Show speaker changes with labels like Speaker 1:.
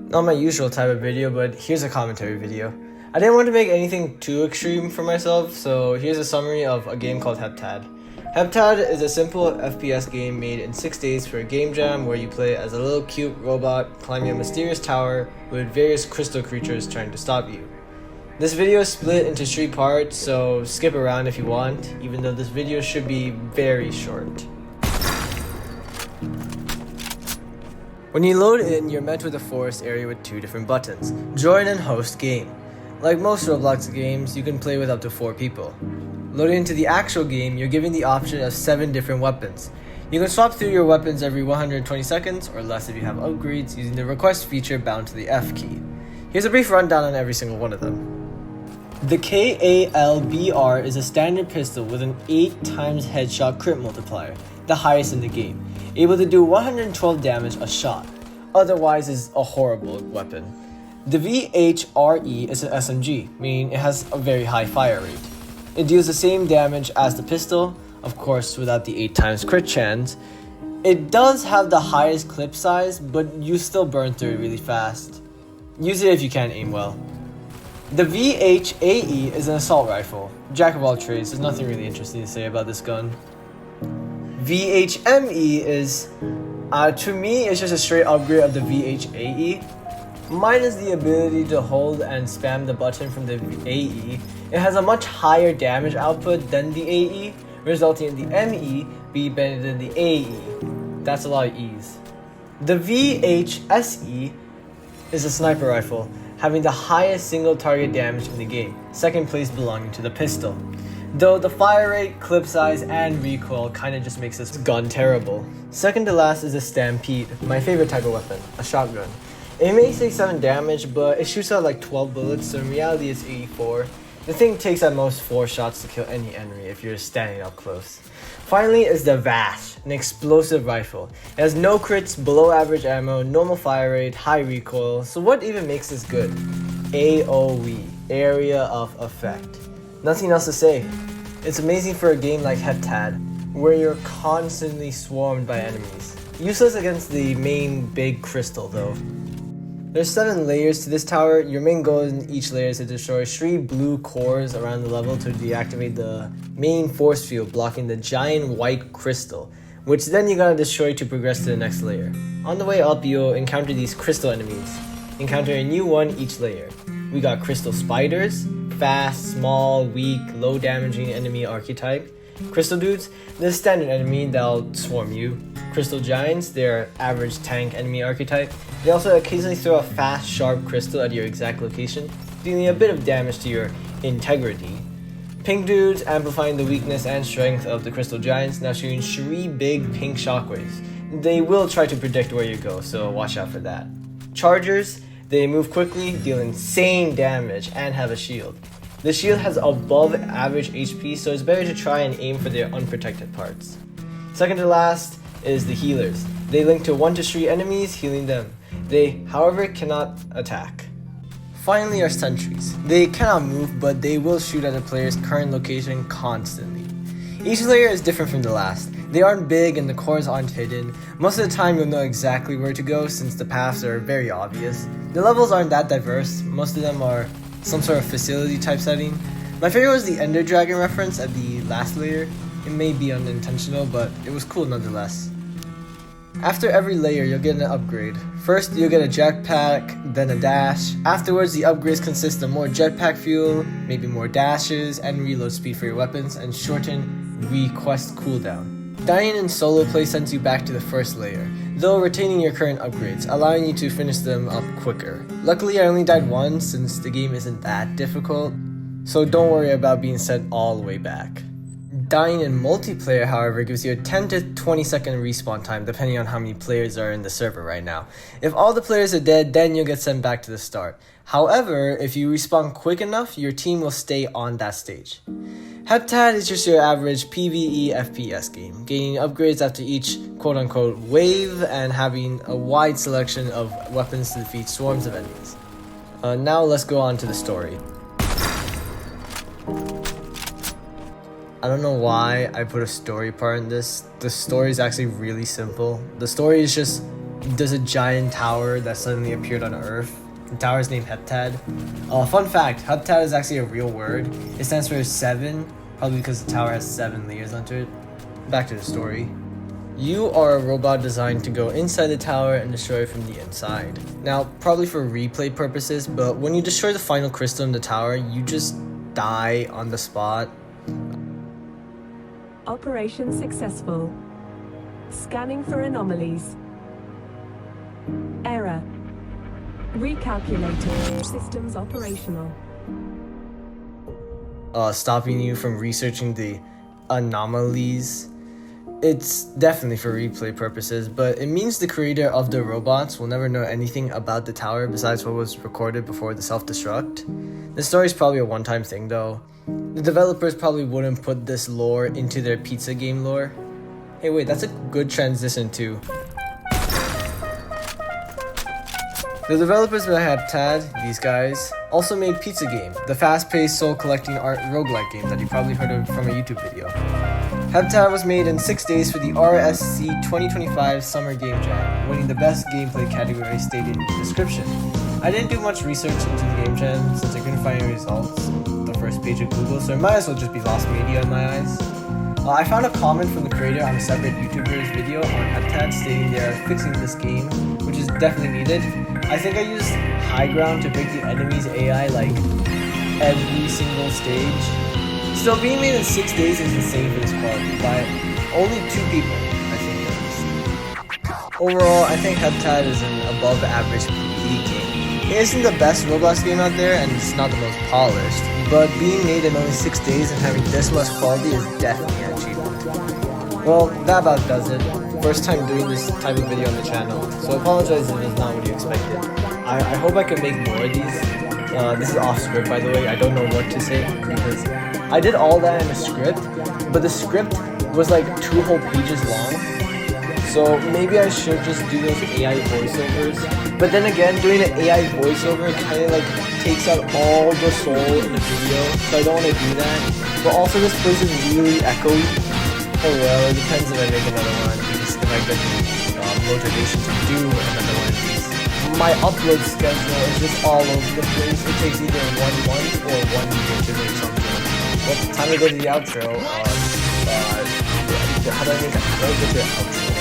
Speaker 1: Not my usual type of video, but here's a commentary video. I didn't want to make anything too extreme for myself, so here's a summary of a game called Heptad. Heptad is a simple FPS game made in 6 days for a game jam where you play as a little cute robot climbing a mysterious tower with various crystal creatures trying to stop you. This video is split into 3 parts, so skip around if you want, even though this video should be very short. When you load in, you're met with a forest area with 2 different buttons, join and host game. Like most Roblox games, you can play with up to 4 people. Loading into the actual game, you're given the option of 7 different weapons. You can swap through your weapons every 120 seconds or less if you have upgrades using the request feature bound to the F key. Here's a brief rundown on every single one of them. The KALBR is a standard pistol with an 8 times headshot crit multiplier, the highest in the game, able to do 112 damage a shot, otherwise is a horrible weapon. The VHRE is an SMG, meaning it has a very high fire rate. It deals the same damage as the pistol, of course without the 8 times crit chance. It does have the highest clip size, but you still burn through it really fast. Use it if you can't aim well. The VHAE is an assault rifle. Jack of all trades, there's nothing really interesting to say about this gun. VHME is, to me, it's just a straight upgrade of the VHAE. Minus the ability to hold and spam the button from the AE, it has a much higher damage output than the AE, resulting in the ME being better than the AE. That's a lot of E's. The VHSE is a sniper rifle, having the highest single target damage in the game, second place belonging to the pistol. Though the fire rate, clip size, and recoil kinda just makes this gun terrible. Second to last is a Stampede, my favorite type of weapon, a shotgun. It may take 7 damage, but it shoots out like 12 bullets, so in reality it's 84. The thing takes at most 4 shots to kill any enemy if you're standing up close. Finally is the VASH, an explosive rifle. It has no crits, below average ammo, normal fire rate, high recoil, so what even makes this good? AOE, Area of Effect. Nothing else to say. It's amazing for a game like Heptad, where you're constantly swarmed by enemies. Useless against the main big crystal though. There's 7 layers to this tower. Your main goal in each layer is to destroy 3 blue cores around the level to deactivate the main force field blocking the giant white crystal, which then you gotta destroy to progress to the next layer. On the way up, you'll encounter these crystal enemies. Encounter a new one each layer. We got crystal spiders, fast, small, weak, low damaging enemy archetype. Crystal dudes, the standard enemy that'll swarm you. Crystal giants, they're average tank enemy archetype. They also occasionally throw a fast, sharp crystal at your exact location, dealing a bit of damage to your integrity. Pink dudes, amplifying the weakness and strength of the crystal giants, now shooting 3 big pink shockwaves. They will try to predict where you go, so watch out for that. Chargers, they move quickly, deal insane damage, and have a shield. The shield has above average HP, so it's better to try and aim for their unprotected parts. Second to last is the healers. They link to 1 to 3 enemies, healing them. They, however, cannot attack. Finally are sentries. They cannot move, but they will shoot at a player's current location constantly. Each layer is different from the last. They aren't big and the cores aren't hidden. Most of the time you'll know exactly where to go since the paths are very obvious. The levels aren't that diverse. Most of them are some sort of facility type setting. My favorite was the Ender Dragon reference at the last layer. It may be unintentional, but it was cool nonetheless. After every layer, you'll get an upgrade. First, you'll get a jetpack, then a dash. Afterwards, the upgrades consist of more jetpack fuel, maybe more dashes, and reload speed for your weapons, and shorten request cooldown. Dying in solo play sends you back to the first layer, though retaining your current upgrades, allowing you to finish them up quicker. Luckily, I only died once since the game isn't that difficult, so don't worry about being sent all the way back. Dying in multiplayer, however, gives you a 10 to 20 second respawn time depending on how many players are in the server right now. If all the players are dead, then you'll get sent back to the start. However, if you respawn quick enough, your team will stay on that stage. Heptad is just your average PvE FPS game, gaining upgrades after each quote-unquote wave and having a wide selection of weapons to defeat swarms of enemies. Now let's go on to the story. I don't know why I put a story part in this. The story is actually really simple. The story is just there's a giant tower that suddenly appeared on Earth. The tower is named Heptad. Fun fact, Heptad is actually a real word. It stands for 7, probably because the tower has 7 layers onto it. Back to the story. You are a robot designed to go inside the tower and destroy it from the inside. Now, probably for replay purposes, but when you destroy the final crystal in the tower, you just die on the spot.
Speaker 2: Operation successful. Scanning for anomalies. Error. Recalculating. Systems operational.
Speaker 1: Stopping you from researching the anomalies. It's definitely for replay purposes, but it means the creator of the robots will never know anything about the tower besides what was recorded before the self-destruct. This story is probably a one-time thing though. The developers probably wouldn't put this lore into their pizza game lore. Hey wait, that's a good transition too. The developers behind Heptad, these guys, also made Pizza Game, the fast-paced soul-collecting art roguelike game that you probably heard of from a YouTube video. Heptad was made in 6 days for the RSC 2025 Summer Game Jam, winning the best gameplay category stated in the description. I didn't do much research into the game jam since I couldn't find any results on the first page of Google, so it might as well just be lost media in my eyes. I found a comment from the creator on a separate YouTuber's video on Heptad stating they are fixing this game, which is definitely needed. I think I used high ground to break the enemy's AI like every single stage. Still, being made in 6 days is insane for this quality, by only 2 people, I think it is. Overall, I think Heptad is an above average PvE game. It isn't the best Roblox game out there, and it's not the most polished, but being made in only 6 days and having this much quality is definitely an achievement. Well, that about does it. First time doing this type of video on the channel, so I apologize if it's not what you expected. I hope I can make more of these. This is off script, by the way. I don't know what to say because I did all that in a script, but the script was like 2 whole pages long. So maybe I should just do those AI voiceovers. But then again, doing an AI voiceover kind of like takes out all the soul in the video, so I don't want to do that. But also this place is really echoey. Oh well, it depends if I make another one of these, if I get the motivation to do another one of these. My upload schedule is just all over the place. It takes either 1 month or 1 year to make something. Well, time to go to the outro. How do I get to the outro?